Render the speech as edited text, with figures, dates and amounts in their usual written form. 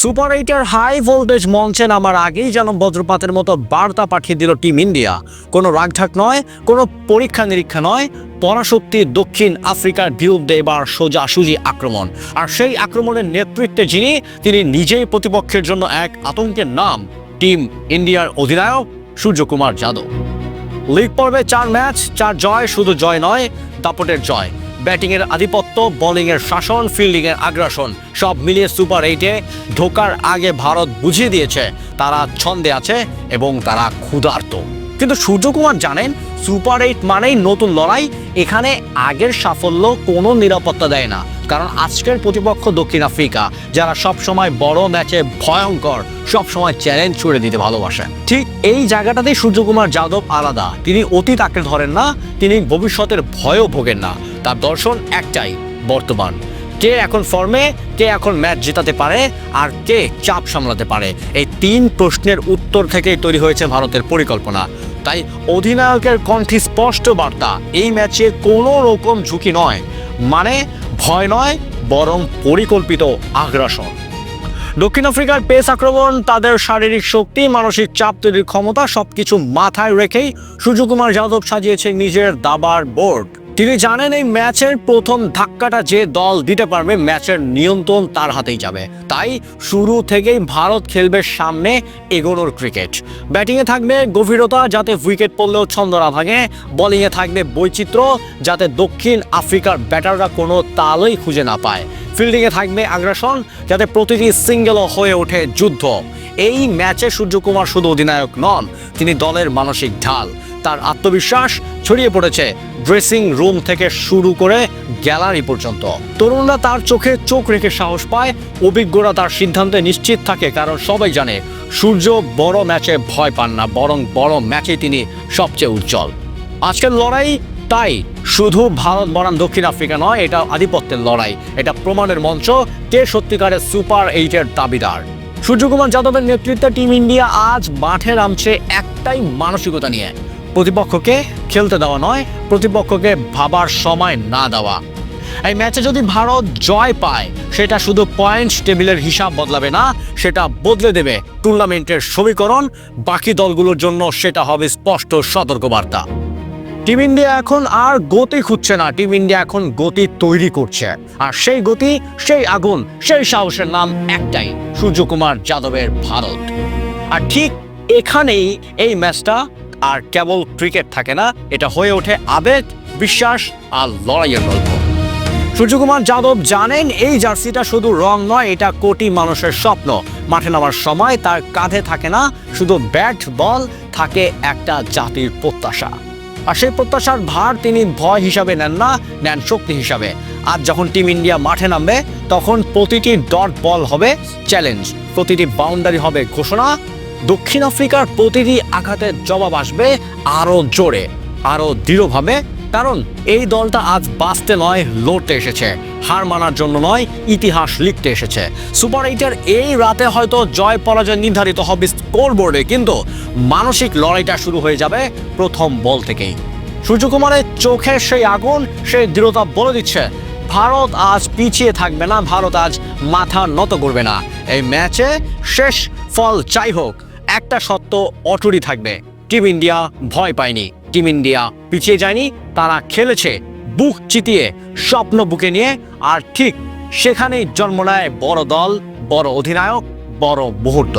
Super 8-এর high voltage মঞ্চে নামার আগেই যেন বজ্রপাতের মতো বার্তা পাঠিয়ে দিল টিম ইন্ডিয়া। কোনো রাগঢাক নয়, কোনো পরীক্ষা নিরীক্ষা নয়, পরাশক্তি দক্ষিণ আফ্রিকার বিরুদ্ধে এবার সোজাসুজি আক্রমণ। আর সেই আক্রমণের নেতৃত্বে তিনি নিজেই প্রতিপক্ষের জন্য এক আতঙ্কের নাম, টিম ইন্ডিয়ার অধিনায়ক সূর্যকুমার যাদব। লিগ পর্বে 4 ম্যাচ 4 জয়, শুধু জয় নয়, দাপটের জয়। ব্যাটিংয়ের আধিপত্য, বোলিংয়ের শাসন, ফিল্ডিংয়ের আগ্রাসন সব মিলিয়ে সুপার 8-এ ঢোকার আগে ভারত বুঝিয়ে দিয়েছে তারা ছন্দে আছে এবং তারা ক্ষুধার্ত। কিন্তু সূর্যকুমার জানেন, সুপার 8 মানেই নতুন লড়াই। এখানে আগের সাফল্য কোনো নিরাপত্তা দেয় না, কারণ আজকের প্রতিপক্ষ দক্ষিণ আফ্রিকা, যারা সবসময় বড় ম্যাচে ভয়ঙ্কর, সবসময় চ্যালেঞ্জ ছুড়ে দিতে ভালোবাসেন। ঠিক এই জায়গাটাতেই সূর্যকুমার যাদব আলাদা। তিনি অতীত আঁকড়ে ধরেন না, তিনি ভবিষ্যতের ভয়ও ভোগেন না। তার দর্শন একটাই, বর্তমান। কে এখন ফর্মে, কে এখন ম্যাচ জেতাতে পারে, আর কে চাপ সামলাতে পারে। এই 3 প্রশ্নের উত্তর থেকেই তৈরি হয়েছে ভারতের পরিকল্পনা। তাই অধিনায়কের কণ্ঠে স্পষ্ট বার্তা, এই ম্যাচে কোনো রকম ঝুঁকি নয়, মানে ভয় নয়, বরং পরিকল্পিত আগ্রাসন। দক্ষিণ আফ্রিকার পেস আক্রমণ, তাদের শারীরিক শক্তি, মানসিক চাপ তৈরির ক্ষমতা সবকিছু মাথায় রেখেই সূর্যকুমার যাদব সাজিয়েছে নিজের দাবার বোর্ড। তিনি জানেন এই ম্যাচের প্রথম ধাক্কাটা যে দল দিতে পারবে, ম্যাচের নিয়ন্ত্রণ তার হাতেই যাবে। তাই শুরু থেকেই ভারত খেলবে সামনে এগোনোর ক্রিকেট। ব্যাটিংয়ে থাকবে গভীরতা, যাতে উইকেট পড়লেও ছন্দ না ভাঙে। বোলিংয়ে থাকবে বৈচিত্র্য, যাতে দক্ষিণ আফ্রিকার ব্যাটাররা কোনো তালই খুঁজে না পায়। ফিল্ডিংয়ে থাকবে আগ্রাসন, যাতে প্রতিটি সিঙ্গেলও হয়ে ওঠে যুদ্ধ। এই ম্যাচে সূর্যকুমার শুধু অধিনায়ক নন, তিনি দলের মানসিক ঢাল। তার আত্মবিশ্বাস ছড়িয়ে পড়েছে ড্রেসিং রুম থেকে শুরু করে গ্যালারি পর্যন্ত। তরুণরা তার চোখে চোখ রেখে সাহস পায়, অভিজ্ঞরা তার সিদ্ধান্তে নিশ্চিত থাকে, কারণ সবাই জানে সূর্য বড় ম্যাচে ভয় পান না, বরং বড় ম্যাচে তিনি সবচেয়ে উজ্জ্বল। আজকের লড়াই তাই শুধু ভারত বনাম দক্ষিণ আফ্রিকা নয়, এটা আধিপত্যের লড়াই, এটা প্রমাণের মঞ্চ কে সত্যিকারের সুপার 8-এর দাবিদার। সূর্যকুমার যাদবের নেতৃত্বে টিম ইন্ডিয়া আজ মাঠে নামছে একটাই মানসিকতা নিয়ে, প্রতিপক্ষকে খেলতে দেওয়া নয়, প্রতিপক্ষকে ভাবার সময় না দেওয়া। এই ম্যাচে যদি ভারত জয় পায়, সেটা শুধু পয়েন্টস টেবিলের হিসাব বদলাবে না, সেটা বদলে দেবে টুর্নামেন্টের সমীকরণ। বাকি দলগুলোর জন্য সেটা হবে স্পষ্ট সতর্কবার্তা। টিম ইন্ডিয়া এখন আর গতি খুঁজছে না, টিম ইন্ডিয়া এখন গতি তৈরি করছে। আর সেই গতি, সেই আগুন, সেই সাহসের নাম একটাই, সূর্যকুমার যাদবের ভারত। আর ঠিক এখানেই এই ম্যাচটা আর কেবল ক্রিকেট থাকে না, এটা হয়ে ওঠে আবেগ, বিশ্বাস আর লড়াইয়ের গল্প। সূর্যকুমার যাদব জানেন এই জার্সিটা শুধু রং নয়, এটা কোটি মানুষের স্বপ্ন। মাঠে নামার সময় তার কাঁধে থাকে না শুধু ব্যাট বল, থাকে একটা জাতির প্রত্যাশা। আর সেই প্রত্যাশার ভার তিনি ভয় হিসাবে নেন না, নেন শক্তি হিসাবে। আজ যখন টিম ইন্ডিয়া মাঠে নামবে, তখন প্রতিটি ডট বল হবে চ্যালেঞ্জ, প্রতিটি বাউন্ডারি হবে ঘোষণা। দক্ষিণ আফ্রিকার প্রতিটি আঘাতের জবাব আসবে আরও জোরে, আরও দৃঢ়ভাবে, কারণ এই দলটা আজ বাঁচতে নয়, লড়তে এসেছে। হার মানার জন্য নয়, ইতিহাস লিখতে এসেছে। সুপার 8-এর এই রাতে হয়তো জয় পরাজয় নির্ধারিত হবে স্কোরবোর্ডে, কিন্তু মানসিক লড়াইটা শুরু হয়ে যাবে প্রথম বল থেকেই। সূর্যকুমারের চোখের সেই আগুন, সেই দৃঢ়তা বলে দিচ্ছে ভারত আজ পিছিয়ে থাকবে না, ভারত আজ মাথা নত করবে না। এই ম্যাচে শেষ ফল যাই হোক, একটা সত্য অটুটই থাকবে, টিম ইন্ডিয়া ভয় পায়নি, টিম ইন্ডিয়া পিছিয়ে যায়নি, তারা খেলেছে বুক চিতিয়ে, স্বপ্ন বুকে নিয়ে। আর ঠিক সেখানেই জন্ম নেয় বড় দল, বড় অধিনায়ক, বড় মুহূর্ত।